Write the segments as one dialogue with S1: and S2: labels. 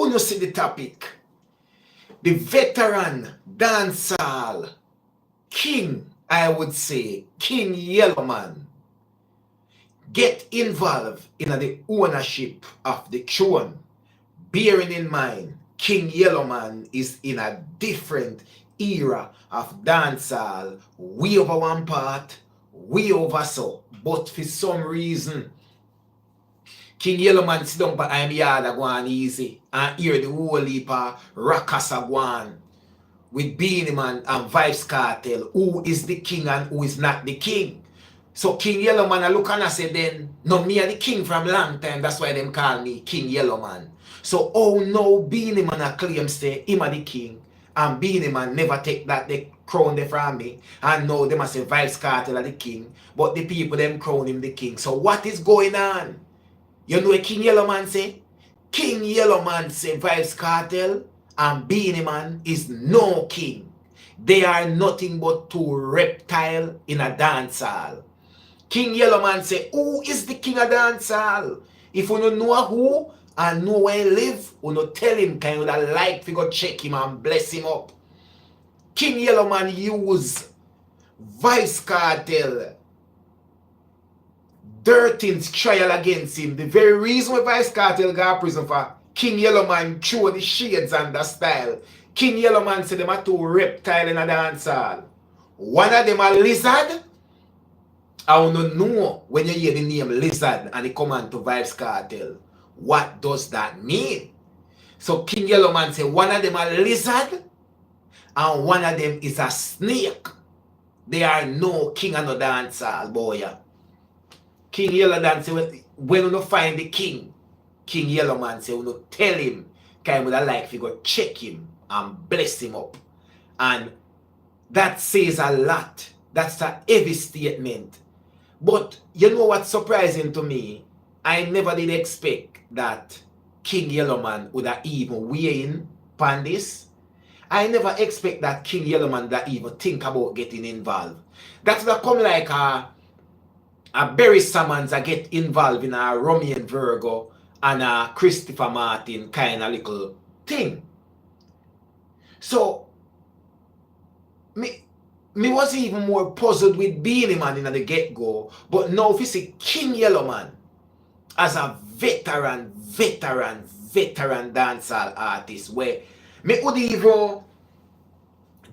S1: Uno see the topic. The veteran dancehall king, I would say, King Yellowman, get involved in the ownership of the throne. Bearing in mind, King Yellowman is in a different era of dancehall. We over one part, we over so. But for some reason, King Yellowman sit down behind the yard go on easy and hear the whole heap of rockers go on with BEENIE Man and Vybz Kartel, who is the king and who is not the king. So King Yellowman I look and I say then, no, me are the king from long time, that's why them call me King Yellowman. So oh no, BEENIE Man a claim say him are the king, and BEENIE Man never take that the crown they from me, and now they must say Vybz Kartel are the king, but the people them crown him the king. So what is going on? You know what King Yellowman say? King Yellowman say Vybz Kartel and BEENIE Man is no king. They are nothing but two reptiles in a dancehall. King Yellowman say, who is the king of dancehall? If you don't know who and know where he live, you don't tell him kind of like to go check him and bless him up. King Yellowman use Vybz Kartel 13th trial against him. The very reason why Vybz Kartel got prison for King Yellowman throw the shades and the style. King Yellowman said them are two reptiles in a dancehall. One of them a lizard. I don't know when you hear the name lizard and it come on to Vybz Kartel. What does that mean? So King Yellowman say one of them a lizard and one of them is a snake. They are no king and no dancehall, boy. King Yellowman say when you find the king, King Yellowman say you tell him kind of like you go check him and bless him up. And that says a lot. That's a heavy statement. But you know what's surprising to me? I never did expect that King Yellowman would have even weigh in on this. I never expect that King Yellowman that even think about getting involved. That's not come like a Barry Sammons get involved in a Romeo and Virgo and a Christopher Martin kind of little thing. So me was even more puzzled with BEENIE Man in the get-go, but now if you see King Yellowman as a veteran dancehall artist, where me would even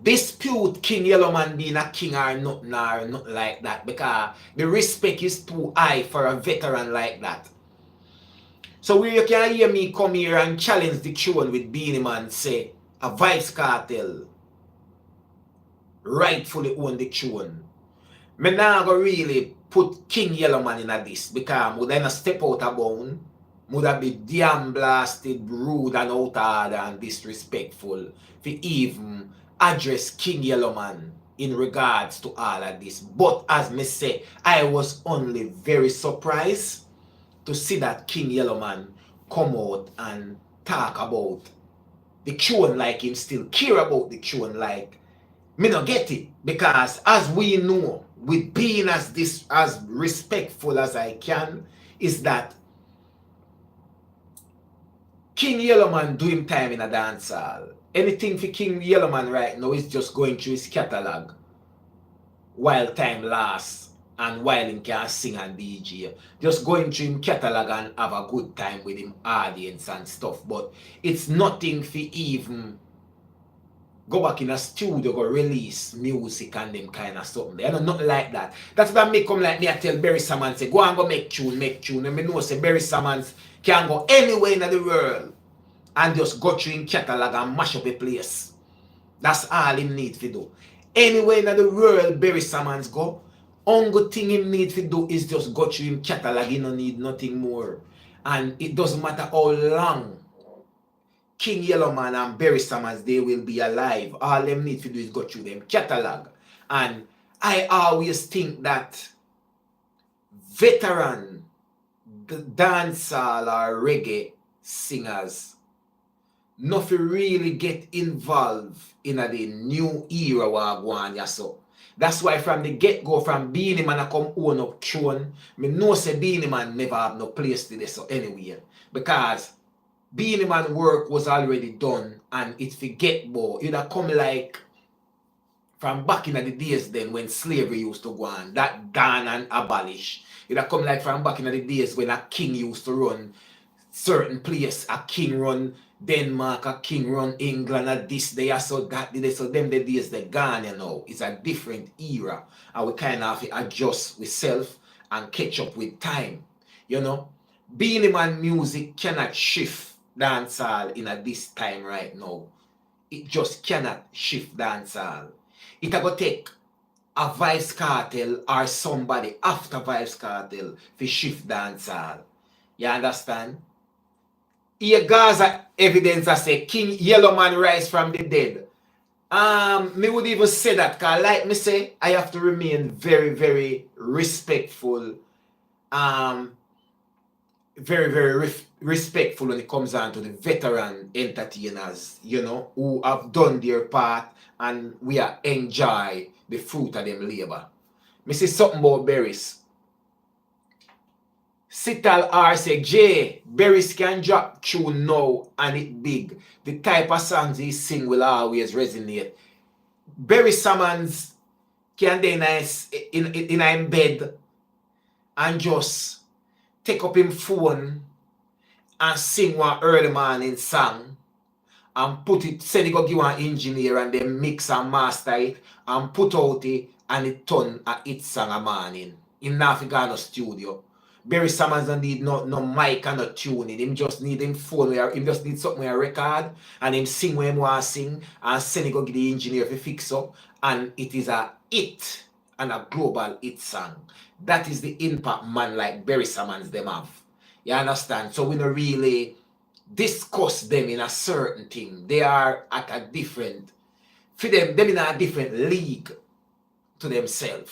S1: dispute King Yellowman being a king or nothing like that, because the respect is too high for a veteran like that. So where you can hear me come here and challenge the throne with BEENIE Man say a Vybz Kartel rightfully own the throne. Me now go really put King Yellowman in this, because would I not step out of bound, would I be damn blasted, rude and out of order and disrespectful for even address King Yellowman in regards to all of this. But as me say, I was only very surprised to see that King Yellowman come out and talk about the throne like him still care about the throne. Like me not get it, because as we know, with being as respectful as I can, is that King Yellowman doing time in a dancehall. Anything for King Yellowman right now is just going through his catalog while time lasts and while he can sing and DJ. Just going through his catalog and have a good time with him audience and stuff. But it's nothing for even go back in a studio, go release music and them kind of something. They are nothing like that. That's what make come like me. I tell Barry Sammons say, go and go make tune. And me know say Barry Sammons can go anywhere in the world and just go through in catalog and mash up a place. That's all he need to do. Anywhere in the world Barry Sammons go, only thing he need to do is just go through in catalog. He don't need nothing more. And it doesn't matter how long King Yellowman and Barry Sammons, they will be alive. All them need to do is go through them catalog. And I always think that veteran dancehall or reggae singers nothing really get involved in the new era we're going so. That's why from the get-go, from BEENIE Man I come own up throne, me know say BEENIE Man never have no place to this so anywhere. Because Beenie Man work was already done and it forget bo. It come like from back in the days then when slavery used to go on, that gone and abolish. It come like from back in the days when a king used to run certain place, a king run Denmark, a king run England, a this day, so that day, so them the days they gone, you know. It's a different era, and we kind of have to adjust with self and catch up with time, you know. Beenie Man music cannot shift dancehall in a this time right now. It just cannot shift dancehall. It go take a Vybz Kartel or somebody after Vybz Kartel to shift dancehall. You understand? Here Gaza evidence I say King Yellow Man rise from the dead. Me would even say that because like me say, I have to remain very, very respectful. Very respectful when it comes down to the veteran entertainers, you know, who have done their part and we are enjoy the fruit of them labor. Me say something about berries. Sital R say, Jay, berries can drop tune now and it big. The type of songs he sing will always resonate. Berry Summons can then in bed and just take up him phone and sing one early morning song and put it, send it go give one engineer and then mix and master it and put out it and it turn a hit song a morning. Him not go no studio. Berry Summons don't need no mic and no tuning. Him just need him phone where him just need something where record and him sing where him want to sing and send it go give the engineer to fix up and it is a hit and a global hit song. That is the impact man like Berry Summons them have. You understand? So we don't really discuss them in a certain thing. They are at a different, for them in a different league to themselves.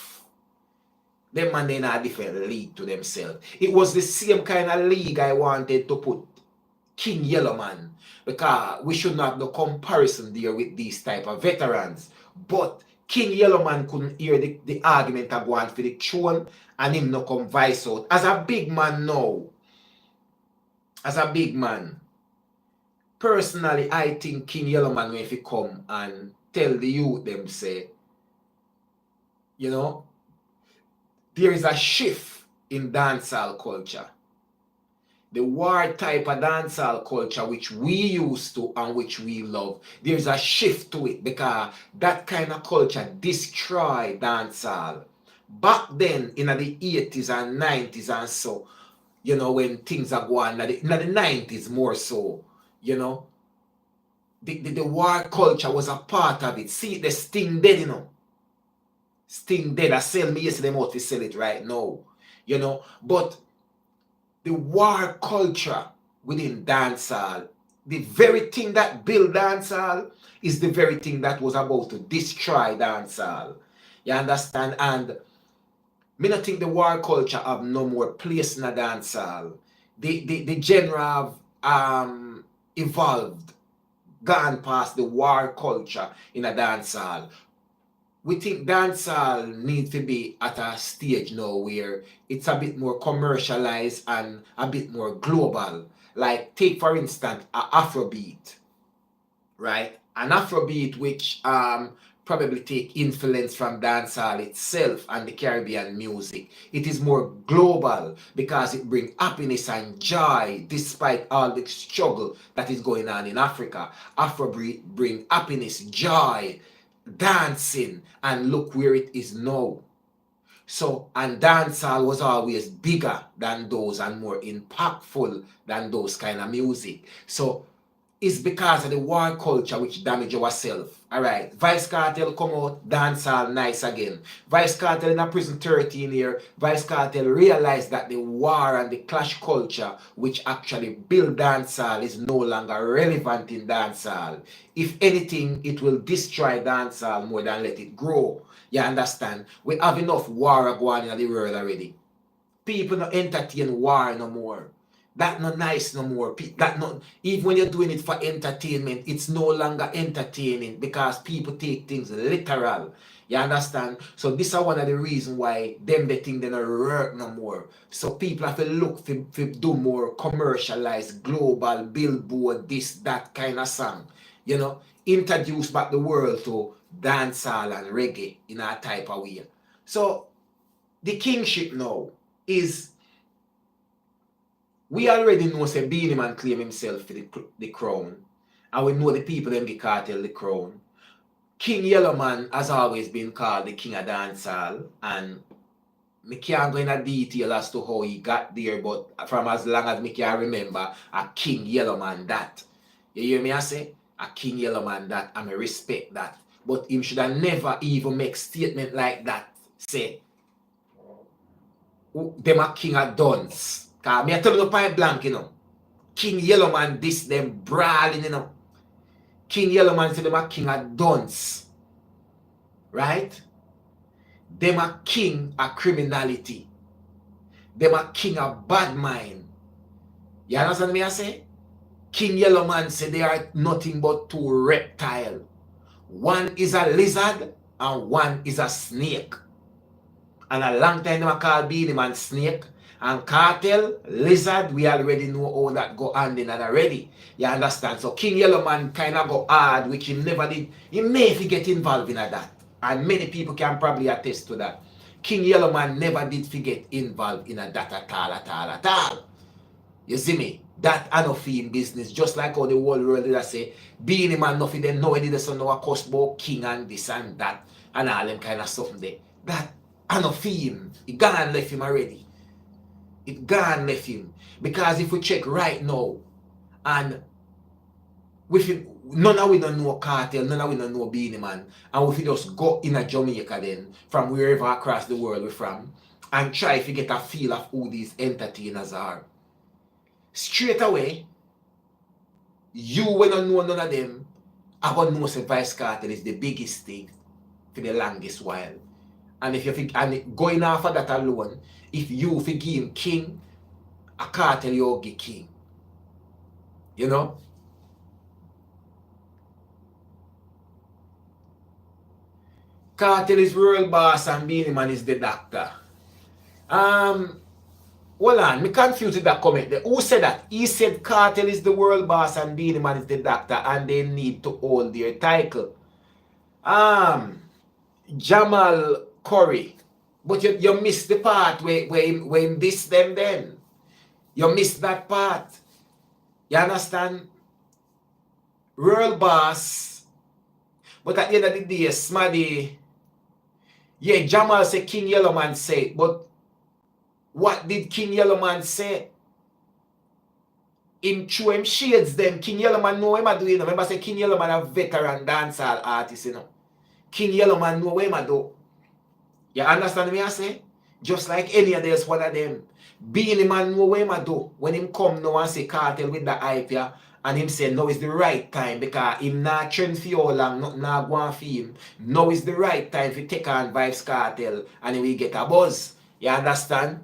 S1: Them man they in a different league to themselves. It was the same kind of league I wanted to put King Yellow Man because we should not have no comparison there with these type of veterans. But King Yellow Man couldn't hear the argument of going for the throne and him no come vice out. As a big man now, as a big man, personally I think King Yellow Man when he come and tell the youth them say, you know, there is a shift in dancehall culture. The war type of dancehall culture which we used to and which we love, there's a shift to it because that kind of culture destroyed dancehall. Back then in the 80s and 90s and so, you know, when things are going, in the 90s more so, you know, the war culture was a part of it. See, the Sting dead, you know. Sting dead. I sell me yesterday out to sell it right now, you know. But the war culture within dancehall, the very thing that built dancehall is the very thing that was about to destroy dancehall. You understand? And me not think the war culture have no more place in a dancehall. The genre have evolved, gone past the war culture in a dancehall. We think dancehall needs to be at a stage now where it's a bit more commercialized and a bit more global. Like take for instance an Afrobeat, right? An Afrobeat which probably take influence from dancehall itself and the Caribbean music. It is more global because it brings happiness and joy despite all the struggle that is going on in Africa. Afrobeat bring happiness, joy, dancing, and look where it is now. So, and dancehall was always bigger than those and more impactful than those kind of music. So it's because of the war culture which damage ourselves. Alright, Vybz Kartel come out, dancehall nice again. Vybz Kartel in a prison 13 year, Vybz Kartel realized that the war and the clash culture which actually build dancehall is no longer relevant in dancehall. If anything, it will destroy dancehall more than let it grow. You understand? We have enough war going in the world already. People don't entertain war no more. That not nice no more. That not, even when you're doing it for entertainment, it's no longer entertaining because people take things literal. You understand? So this is one of the reasons why them they think they don't work no more. So people have to look for do more commercialized, global, billboard, this, that kind of song. You know, introduce back the world to dancehall and reggae in a type of way. So the kingship now is, we already know say Beenie Man claim himself for the crown. And we know the people them give Kartel the crown. King Yellowman has always been called the king of dancehall, and me can't go into detail as to how he got there, but from as long as me can remember, a King Yellowman that. You hear me I say? A King Yellowman that, and I respect that. But him should have never even make statement like that. Say, them a king of dance. Cause me I tell you point blank, you know. King Yellowman this them brawling, you know. King Yellowman say them a king of dance. Right? Them a king of criminality. Them a king of bad mind. You understand me I say? King Yellowman say they are nothing but two reptiles. One is a lizard and one is a snake. And a long time them a call Beenie Man snake. And Kartel, lizard, we already know all that go hand in and already. You understand? So King Yellowman kind of go hard, which he never did. He may get involved in that. And many people can probably attest to that. King Yellowman never did get involved in that at all. You see me? That and of him business. Just like how the whole world did say, Beenie Man nothing then know any so no a cost about king and this and that. And all them kind of stuff there. That and of him. He gone and left him already. It gone left him. Because if we check right now, and with him, none of we don't know Kartel, none of we don't know Beenie Man, and if we just go in a Jamaica then, from wherever across the world we're from, and try to get a feel of who these entertainers are. Straight away, you when you know none of them, I want to know say Vybz Kartel is the biggest thing for the longest while. And if you think, and going off of that alone, if you forgive him king, a Kartel you give king. You know? Kartel is world boss and Beenie Man is the doctor. Hold on, me confused with that comment there. Who said that? He said Kartel is the world boss and Beenie Man is the doctor and they need to hold their title. Jamal Curry. But you missed the part where him diss them then. You missed that part. You understand? World boss. But at the end of the day, Smaddy. Yeah, Jamal said King Yellowman say. But what did King Yellowman say? Him threw him shades them. King Yellowman know him I do, you know. Remember say King Yellowman a veteran dancehall artist, you know. King Yellowman know him I do. You understand me I say? Just like any of those one of them. Beenie Man know what him I do. When him come now and say Kartel with the hype here, and him say now is the right time because him not trend for you long, nothing not going for him. Now is the right time to take on Vybz Kartel and we get a buzz. You understand?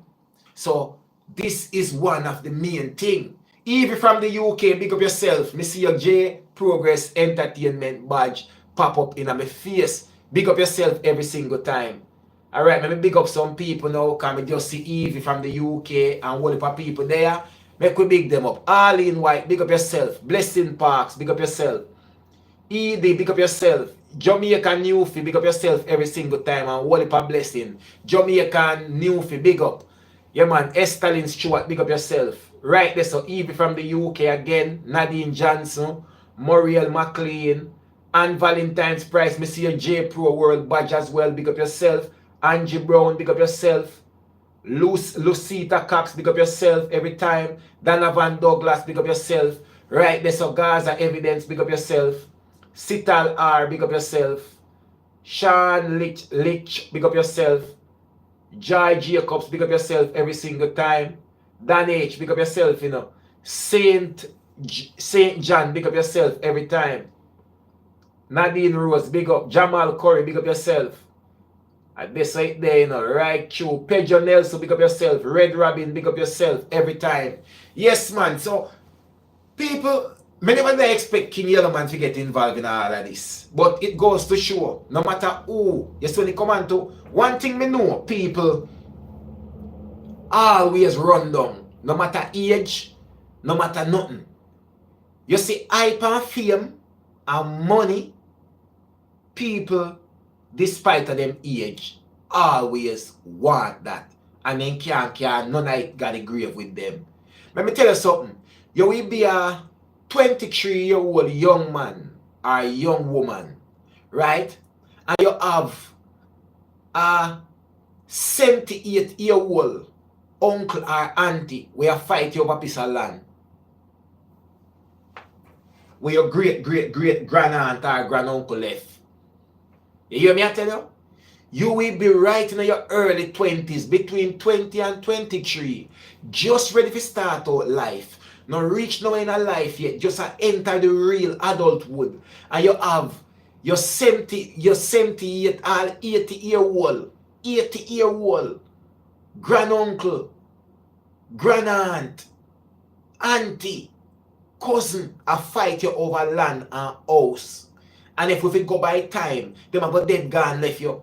S1: So this is one of the main thing. Even from the UK, big up yourself. Me see your J-Progress Entertainment badge pop up in my face. Big up yourself every single time. Alright, let me big up some people now. Can we just see Evie from the UK and all the people there? Make we big them up. All in white, big up yourself. Blessing Parks, big up yourself. Edie, big up yourself. Jamaican Newfie, big up yourself every single time and all the blessing. Jamaican Newfie, big up. Yeah man, Estalin Stewart, big up yourself. Right there, so Evie from the UK again. Nadine Johnson, Muriel McLean, and Valentine's Price. Me see your JAYY-PRO-WORLD badge as well, big up yourself. Angie Brown, big up yourself. Lucita Cox, big up yourself every time. Dana Van Douglas, big up yourself. Right there, so Gaza Evidence, big up yourself. Sital R, big up yourself. Sean Lich, big up yourself. Joy Jacobs, big up yourself every single time. Dan H, big up yourself, you know. Saint John, big up yourself every time. Nadine Rose, big up. Jamal Curry, big up yourself. And this right there, you know, right through. Pedro Nelson, big up yourself. Red Robin, big up yourself every time. Yes, man. So, people, Me never did expect King Yellowman to get involved in all of this. But it goes to show, no matter who, yes, when it come on to, one thing me know, people always run down, no matter age, no matter nothing. You see, hype and fame and money, people, despite of them age, always want that. And then can't none of it got a grave with them. Let me tell you something. You will be a 23-year-old young man or young woman, right? And you have a 78-year-old uncle or auntie where you fight over a piece of land. Where your great-great-great-grandaunt or granduncle left. You hear me I tell you? You will be right in your early 20s, between 20 and 23. Just ready to start out life. Not reach nowhere in a life yet. Just enter the real adulthood. And you have your 78 or 80-year-old granduncle, grandaunt, auntie, cousin a fight you over land and house. And if we go by time, them have got dead gone left you.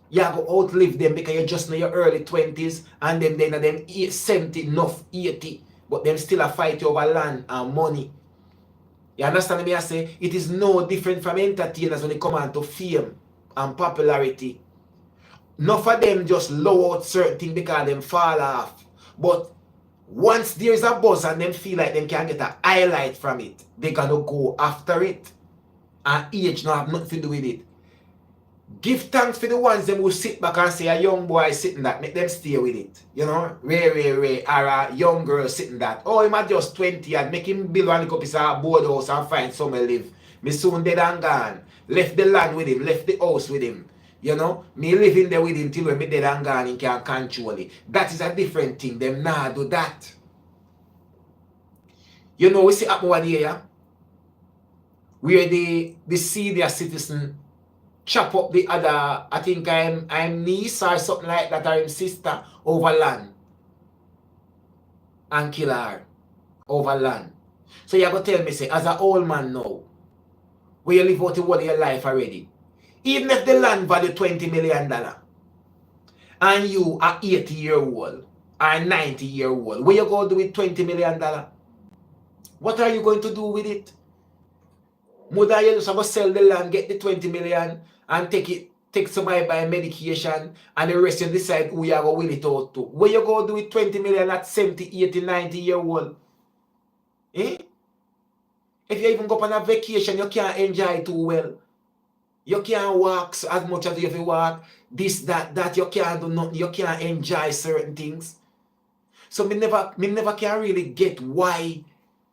S1: You have to outlive them because you're just in your early 20s and then them 70, enough 80. But them still a fight over land and money. You understand me? I say it is no different from entertainers when it come on to fame and popularity. None of them just low out certain things because them fall off. But once there is a buzz and them feel like them can get a highlight from it, they gonna go after it. And age not have nothing to do with it. Give thanks for the ones them who sit back and say a young boy sitting that, make them stay with it. You know, Ray, or a young girl sitting that. Oh, he might just 20 and make him build one piece of board house and find somewhere live. Me soon dead and gone. Left the land with him, left the house with him. You know, me living there with him till when me dead and gone, he can control it. That is a different thing. Them nah do that. You know, we see happen one here, where the senior citizen chop up the other, I think I'm niece or something like that, or him sister over land. And kill her over land. So you're going to tell me, say, as an old man now, where you live out the whole of your life already, even if the land value $20 million, and you are 80-year-old or 90-year-old, what you going to do with $20 million? What are you going to do with it? Mother, you just have to sell the land, get the 20 million, and take somebody buy medication, and the rest you decide who you are going to will it out to. What you going to do with 20 million at 70, 80, 90-year-old? Eh? If you even go on a vacation, you can't enjoy too well. You can't walk as much as you walk. This, that, you can't do nothing. You can't enjoy certain things. So me never can really get why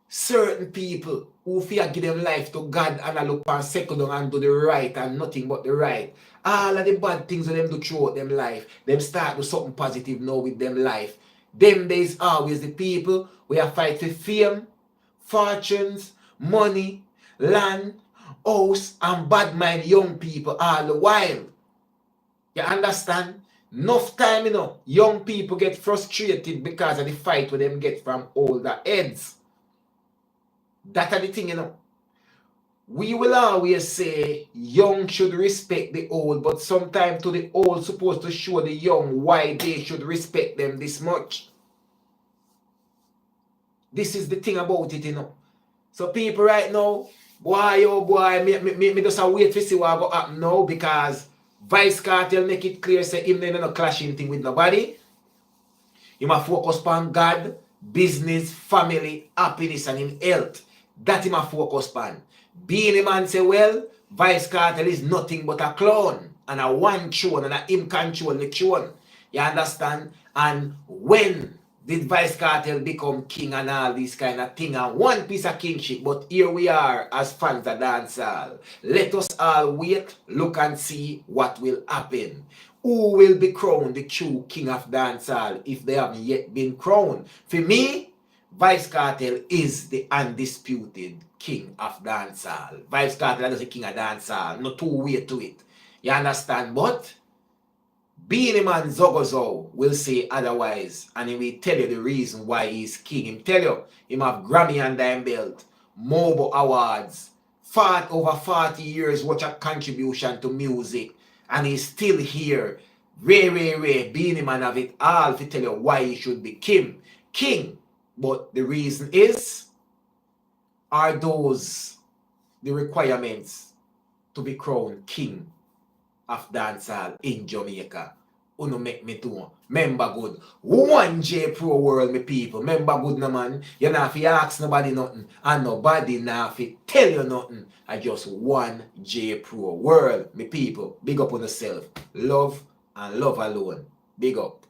S1: certain people who fear give them life to God and I look and second down and do the right and nothing but the right. All of the bad things that them do throughout them life, them start with something positive now with them life. Them days always the people we are fight for fame, fortunes, money, land, house, and bad mind young people all the while. You understand? Enough time, you know, young people get frustrated because of the fight where them get from older heads. That are the thing, you know. We will always say young should respect the old, but sometimes to the old supposed to show the young why they should respect them this much. This is the thing about it, you know. So people right now, boy, oh boy, me just wait to see what will happen now because Vybz Kartel make it clear, say him not clashing thing with nobody. He must focus on God, business, family, happiness, and in health. That he must focus on. BEENIE man say, well, Vybz Kartel is nothing but a clone and a one throne and a him control the throne. You understand? And when did Vybz Kartel become king and all these kind of thing and one piece of kingship? But here we are as fans of dancehall. Let us all wait, look and see what will happen. Who will be crowned the true king of dancehall if they haven't yet been crowned? For me, Vybz Kartel is the undisputed king of dancehall. Vybz Kartel is the king of dancehall. No two way to it. You understand? But BEENIE man Zogozo will say otherwise. And he will tell you the reason why he's king. He tell you, he have Grammy under him belt. Mobile Awards. Over 40 years, what a contribution to music. And he's still here. Ray. Beenie Man have it all to tell you why he should be king. But the reason is, are those the requirements to be crowned king of dancehall in Jamaica? Uno make me do. Remember good. One J-Pro World, me people. Remember good, no man. You not fi ask nobody nothing. And nobody not fi tell you nothing. I just one J-Pro World, me people. Big up on yourself. Love and love alone. Big up.